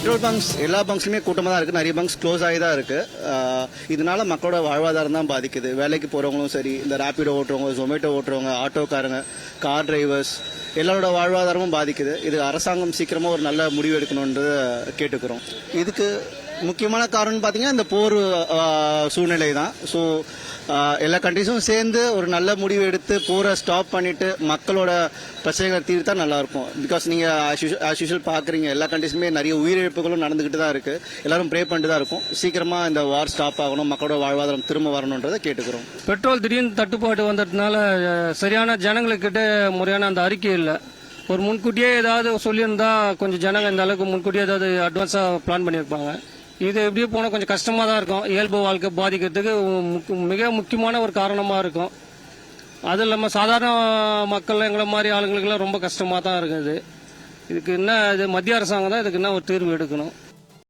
Petrol bunks எல்லா பங்க்ஸ்லையுமே கூட்டமாக தான் இருக்குது. நிறைய பங்க்ஸ் க்ளோஸ் ஆகி தான் இருக்குது. இதனால மக்களோட வாழ்வாதாரம் தான் பாதிக்குது. வேலைக்கு போகிறவங்களும் சரி, இந்த ரேபிடோ ஓட்டுறவங்க, ஜொமேட்டோ ஓட்டுறவங்க, ஆட்டோக்காரங்க, கார் டிரைவர்ஸ் எல்லாரோட வாழ்வாதாரமும் பாதிக்குது. இது அரசாங்கம் சீக்கிரமாக ஒரு நல்ல முடிவு எடுக்கணுன்றத கேட்டுக்கிறோம். இதுக்கு முக்கியமான காரணம் பார்த்தீங்கன்னா இந்த போர் சூழ்நிலை தான். ஸோ எல்லா கண்ட்ரிஸும் சேர்ந்து ஒரு நல்ல முடிவு எடுத்து போரை ஸ்டாப் பண்ணிட்டு மக்களோட பிரச்சனைகளை தீர்த்தா நல்லா இருக்கும். பிகாஸ் நீங்க ஆஸ் யூஷுவல் பாக்குறீங்க, எல்லா கண்ட்ரிஸுமே நிறைய உயிரிழப்புகளும் நடந்துகிட்டு தான் இருக்கு. எல்லாரும் ப்ரே பண்ணிட்டு தான் இருக்கும். சீக்கிரமா இந்த வார் ஸ்டாப் ஆகணும், மக்களோட வாழ்வாதாரம் திரும்ப வரணும்ன்றதை கேட்டுக்கிறோம். பெட்ரோல் திடீர்னு தட்டுப்பாடு வந்ததுனால சரியான ஜனங்களுக்கிட்ட முறையான அந்த அறிக்கை இல்லை. ஒரு முன்கூட்டியே ஏதாவது சொல்லியிருந்தா கொஞ்சம் ஜனங்க இந்த அளவுக்கு முன்கூட்டியே ஏதாவது அட்வான்ஸா பிளான் பண்ணியிருப்பாங்க. இது எப்படியே போனால் கொஞ்சம் கஷ்டமாக தான் இருக்கும். இயல்பு வாழ்க்கை பாதிக்கிறதுக்கு மிக முக்கியமான ஒரு காரணமாக இருக்கும். அது இல்லாமல் சாதாரண மக்கள் எங்களை மாதிரி ஆளுங்களுக்கெல்லாம் ரொம்ப கஷ்டமாக தான் இருக்குது. இதுக்கு என்ன இது மத்திய அரசாங்கம் தான் இதுக்கு என்ன ஒரு தீர்வு எடுக்கணும்.